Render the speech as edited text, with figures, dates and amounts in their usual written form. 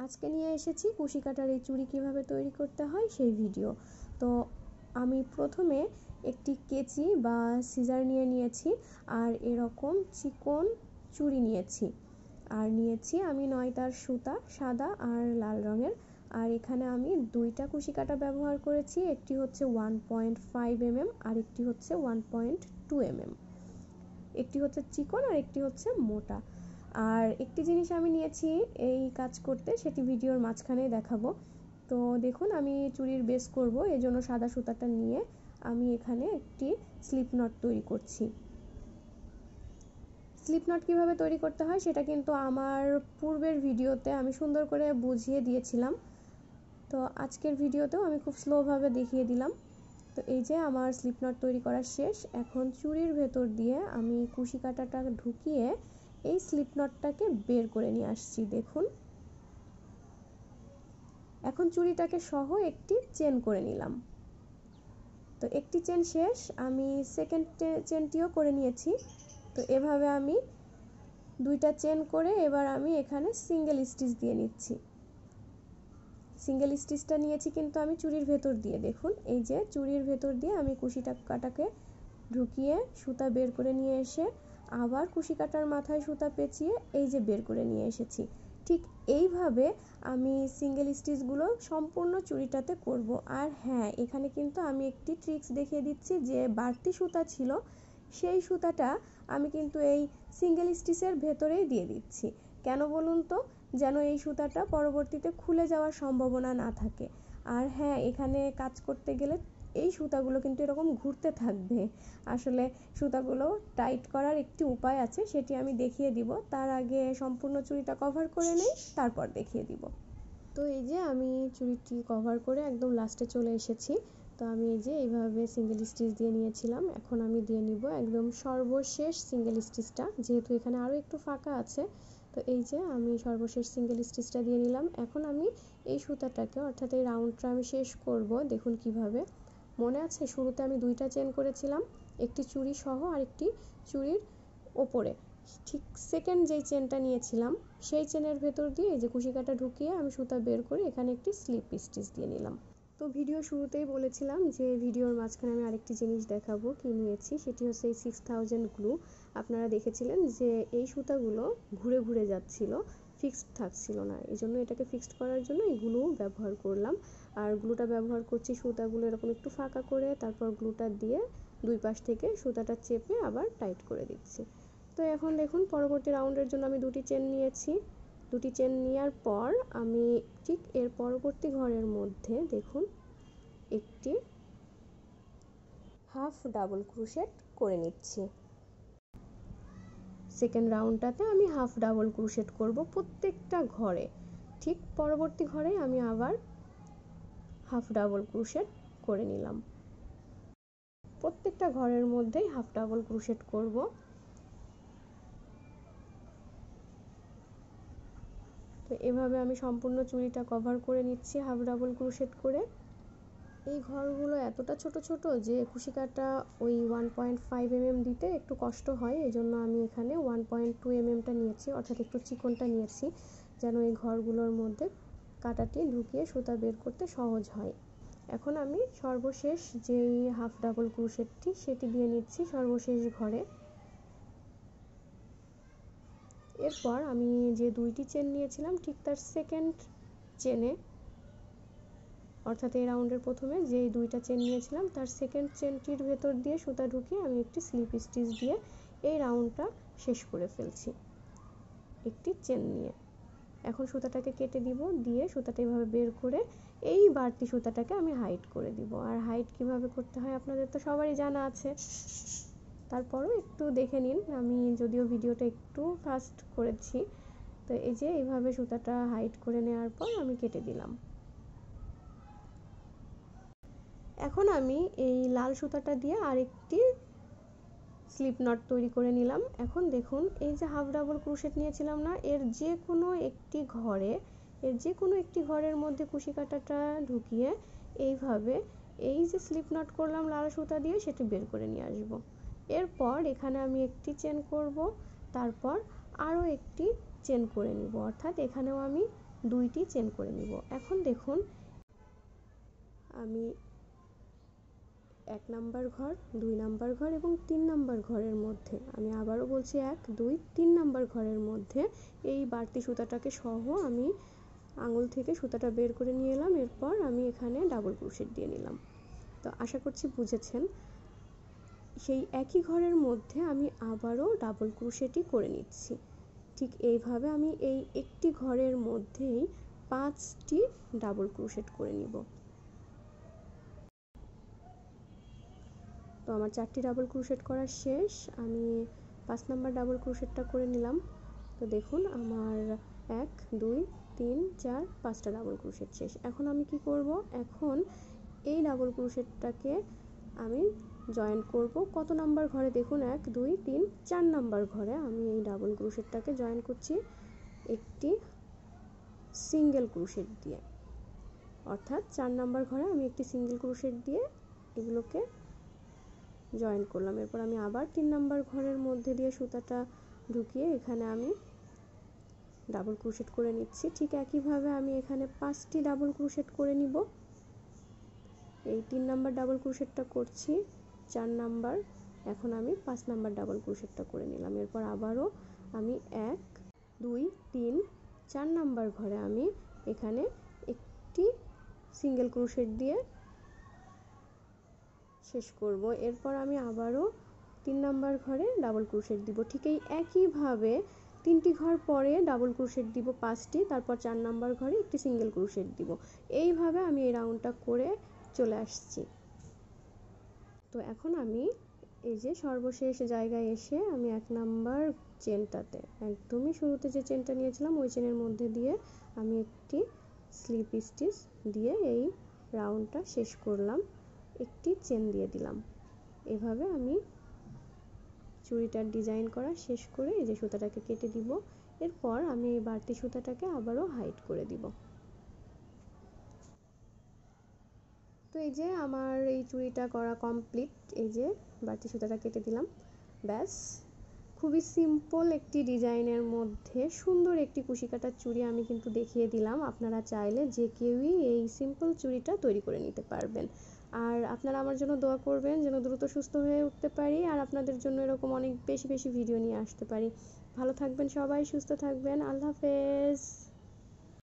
আজকে নিয়ে এসেছি কুশি কাটার এই চুড়ি কিভাবে তৈরি করতে হয় সেই ভিডিও। তো আমি প্রথমে একটি কেচি বা সিজার নিয়েছি আর এরকম চিকন চুড়ি নিয়েছি আর নিয়েছি আমি 9 তার সুতা সাদা আর লাল রঙের। আর এখানে আমি দুইটা কুশি কাটা ব্যবহার করেছি, একটি হচ্ছে 1.5 mm আর একটি হচ্ছে 1.2 mm। একটি হচ্ছে চিকন আর একটি হচ্ছে মোটা। আর একটি জিনিস আমি নিয়েছি এই কাজ করতে, সেটি ভিডিওর মাঝখানে দেখাবো। তো দেখুন আমি চুড়ির বেস করব, এজন্য সাদা সুতাটা নিয়ে আমি এখানে একটি স্লিপ নট তৈরি করছি। স্লিপ নট কীভাবে তৈরি করতে হয় সেটা কিন্তু আমার পূর্বের ভিডিওতে আমি সুন্দর করে বুঝিয়ে দিয়েছিলাম, তো আজকের ভিডিওতেও আমি খুব স্লোভাবে দেখিয়ে দিলাম। তো এই যে আমার স্লিপ নট তৈরি করা শেষ। এখন চুড়ির ভেতর দিয়ে আমি কুশি কাঁটাটা ঢুকিয়ে এই স্লিপ নটটাকে বের করে নিয়ে আসছি। দেখুন এখন চুড়িটাকে সহ একটি চেন করে নিলাম। তো একটি চেন শেষ, আমি সেকেন্ড চেনটিও করে নিয়েছি। তো এভাবে আমি দুইটা চেন করে এবার আমি এখানে সিঙ্গেল স্টিচ দিয়ে নিচ্ছি। সিঙ্গেল স্টিচটা নিয়েছি কিন্তু আমি চুড়ির ভেতর দিয়ে। দেখুন এই যে চুড়ির ভেতর দিয়ে আমি কুশি কাঁটাকে ঢুকিয়ে সুতা বের করে নিয়ে এসে আবার কুশি কাটার মাথায় সুতা পেঁচিয়ে এই যে বের করে নিয়ে এসেছি। ঠিক এইভাবে আমি সিঙ্গেল স্টিচগুলো সম্পূর্ণ চুড়িটাতে করব। আর হ্যাঁ, এখানে কিন্তু আমি একটি ট্রিক্স দেখিয়ে দিচ্ছি, যে বাড়তি সুতা ছিল সেই সুতাটা আমি কিন্তু এই সিঙ্গেল স্টিচের ভেতরেই দিয়ে দিচ্ছি। কেন বলুন তো, যেন এই সুতাটা পরবর্তীতে খুলে যাওয়ার সম্ভাবনা না থাকে। আর হ্যাঁ, এখানে কাজ করতে গেলে এই সুতাগুলো কিন্তু এরকম ঘুরতে থাকবে। আসলে সুতাগুলো টাইট করার একটি উপায় আছে, সেটি আমি দেখিয়ে দিব। তার আগে সম্পূর্ণ চুড়িটা কভার করে নেই, তারপর দেখিয়ে দিব। তো এই যে আমি চুড়িটি কভার করে একদম লাস্টে চলে এসেছি। তো আমি এই যে এইভাবে সিঙ্গেল স্টিচ দিয়ে নিয়েছিলাম, এখন আমি দিয়ে নিব একদম সর্বশেষ সিঙ্গেল স্টিচটা, যেহেতু এখানে আরও একটু ফাঁকা আছে। তো এই যে আমি সর্বশেষ সিঙ্গেল স্টিচটা দিয়ে নিলাম। এখন আমি এই সুতাটাকে অর্থাৎ এই রাউন্ডটা আমি শেষ করব। দেখুন কিভাবে, মনে আছে শুরুতে আমি দুইটা চেন করেছিলাম, একটি চুড়ি সহ আর একটি চুড়ির ওপরে। ঠিক সেকেন্ড যেই চেনটা নিয়েছিলাম সেই চেনের ভেতর দিয়ে এই যে কুশি কাঁটা ঢুকিয়ে আমি সুতা বের করে এখানে একটি স্লিপ স্টিচ দিয়ে নিলাম। তো ভিডিও শুরুতেই বলেছিলাম যে ভিডিওর মাঝখানে আমি আরেকটি জিনিস দেখাবো কি নিয়েছি, সেটি হচ্ছে এই 6000 গ্লু। আপনারা দেখেছিলেন যে এই সুতাগুলো ঘুরে ঘুরে যাচ্ছিল, ফিক্সড থাকছিল না, এই জন্য এটাকে ফিক্সড করার জন্য এই গ্লু ব্যবহার করলাম। আর গ্লুটা ব্যবহার করছি সুতাগুলো এরকম একটু ফাঁকা করে, তারপর গ্লুটা দিয়ে দুই পাশ থেকে সুতাটা চেপে আবার টাইট করে দিচ্ছি। তো এখন দেখুন পরবর্তী রাউন্ডের জন্য আমি দুটি চেন নিয়েছি। দুটি চেন নেওয়ার পর আমি ঠিক এর পরবর্তী ঘরের মধ্যে দেখুন একটি হাফ ডাবল ক্রোশেট করে নিচ্ছি। সেকেন্ড রাউন্ডটাতে আমি হাফ ডাবল ক্রোশেট করব প্রত্যেকটা ঘরে। ঠিক পরবর্তী ঘরে আমি আবার হাফ ডাবল ক্রোশেট করে নিলাম। প্রত্যেকটা ঘরের মধ্যেই হাফ ডাবল ক্রোশেট করব। তো এভাবে আমি সম্পূর্ণ চুড়িটা কভার করে নিচ্ছি হাফ ডাবল ক্রোশেট করে। এই ঘরগুলো এতটা ছোট ছোট যে কুশি কাটা ওই 1.5 mm দিতে একটু কষ্ট হয়, এজন্য আমি এখানে 1.2 mmটা নিয়েছি, অর্থাৎ একটু চিকনটা নিয়েছি, যেন এই ঘরগুলোর মধ্যে কাটাটি ঢুকিয়ে সুতা বের করতে সহজ হয়। এখন আমি সর্বশেষ যেই হাফ ডাবল ক্রোশেটটি সেটি দিয়ে নিচ্ছি সর্বশেষ ঘরে। এরপর আমি যে দুইটি চেন নিয়েছিলাম ঠিক তার সেকেন্ড চেনে, অর্থাৎ এই রাউন্ডের প্রথমে যেই দুইটা চেন নিয়েছিলাম তার সেকেন্ড চেনটির ভেতর দিয়ে সুতা ঢুকিয়ে আমি একটি স্লিপ স্টিচ দিয়ে এই রাউন্ডটা শেষ করে ফেলছি একটি চেন নিয়ে। এখন সুতাটাকে কেটে দিব, দিয়ে সুতাটা এভাবে বের করে এই বাড়তি সুতাটাকে আমি হাইড করে দিব। আর হাইড কিভাবে করতে হয় আপনাদের তো সবারই জানা আছে, তারপরও একটু দেখে নিন, আমি যদিও ভিডিওটা একটু ফাস্ট করেছি। তো এই যে এইভাবে সুতাটা হাইড করে নেওয়ার পর আমি কেটে দিলাম। এখন আমি এই লাল সুতাটা দিয়ে আরেকটি স্লিপ নট তৈরি করে নিলাম। এখন দেখুন এই যে হাফ ডাবল ক্রোশেট নিয়েছিলাম না, এর যে কোনো একটি ঘরের মধ্যে কুশি কাঁটাটা ঢুকিয়ে এইভাবে এই যে স্লিপ নট করলাম লাল সুতা দিয়ে সেটি বের করে নিয়ে আসব। এরপর এখানে আমি একটি চেন করব, তারপর আরও একটি চেন করে নিব, অর্থাৎ এখানেও আমি 2টি চেন করে নিব। এখন দেখুন আমি 1 নাম্বার ঘর, 2 নাম্বার ঘর এবং 3 নাম্বার ঘরের মধ্যে, আমি আবারও বলছি 1 2 3 নাম্বার ঘরের মধ্যে এই বাড়তি সুতাটাকে সহ আমি আঙুল থেকে সুতাটা বের করে নিয়ে এলাম। এরপর আমি এখানে ডাবল ক্রোশেট দিয়ে নিলাম। তো আশা করছি বুঝেছেন। সেই একই ঘরের মধ্যে আমি আবারও ডাবল ক্রোশেটই করে নিচ্ছি। ঠিক এইভাবে আমি এই একটি ঘরের মধ্যেই 5টি ডাবল ক্রোশেট করে নিব। তো আমার 4টি ডাবল ক্রোশেট করা শেষ। আমি 5 নাম্বার ডাবল ক্রোশেটটা করে নিলাম। তো দেখুন আমার 1 2 3 4 5টা ডাবল ক্রোশেট শেষ। এখন আমি কি করব, এখন এই ডাবল ক্রোশেটটাকে আমি জয়েন করব কত নাম্বার ঘরে, দেখুন 1 2 3 4 নাম্বার ঘরে আমি এই ডাবল ক্রোশেটটাকে জয়েন করছি একটি সিঙ্গেল ক্রোশেট দিয়ে। অর্থাৎ 4 নাম্বার ঘরে আমি একটি সিঙ্গেল ক্রোশেট দিয়ে এগুলোকে জয়েন করলাম। এরপর আমি আবার 3 নাম্বার ঘরের মধ্যে দিয়ে সুতাটা ঢুকিয়ে এখানে আমি ডাবল ক্রোশেট করে নিচ্ছি। ঠিক একইভাবে আমি এখানে 5টি ডাবল ক্রোশেট করে নিব। এই 3 নাম্বার ডাবল ক্রোশেটটা করছি 4 নাম্বার, এখন আমি 5 নাম্বার ডাবল ক্রোশেটটা করে নিলাম। এরপর আবারও আমি 1 2 3 4 নাম্বার ঘরে আমি এখানে একটি সিঙ্গেল ক্রোশেট দিয়ে শেষ করব। এরপর আমি আবারও 3 নাম্বার ঘরে ডাবল ক্রোশেট দিব। ঠিক এই একইভাবে 3টি ঘর পরে ডাবল ক্রোশেট দিব 5টি, তারপর 4 নাম্বার ঘরে একটি সিঙ্গেল ক্রোশেট দিব। এইভাবে আমি এই রাউন্ডটা করে চলে আসছি। তো এখন আমি এই যে সর্বশেষ জায়গায় এসে আমি 1 নাম্বার চেনটাতে একদমই শুরুতে যে চেনটা নিয়েছিলাম ওই চেনের মধ্যে দিয়ে আমি একটি স্লিপ স্টিচ দিয়ে এই রাউন্ডটা শেষ করলাম, একটি চেন দিয়ে দিলাম। এভাবে আমি চুড়িটার ডিজাইন করা শেষ করে এই যে সুতাটাকে কেটে দিব। এরপর আমি এই বাড়তি সুতাটাকে আবারও হাইড করে দিব। তো এই যে আমার এই চুড়িটা করা কমপ্লিট। এই যে বাড়তি সুতাটা কেটে দিলাম, ব্যাস খুবই সিম্পল একটি ডিজাইনের মধ্যে সুন্দর একটি কুশি কাটার চুড়ি আমি কিন্তু দেখিয়ে দিলাম। আপনারা চাইলে যে কেউই এই সিম্পল চুড়িটা তৈরি করে নিতে পারবেন। আর আপনারা আমার জন্য দোয়া করবেন যেন দ্রুত সুস্থ হয়ে উঠতে পারি আর আপনাদের জন্য এরকম অনেক বেশি বেশি ভিডিও নিয়ে আসতে পারি। ভালো থাকবেন সবাই, সুস্থ থাকবেন, আল্লাহ হাফেজ।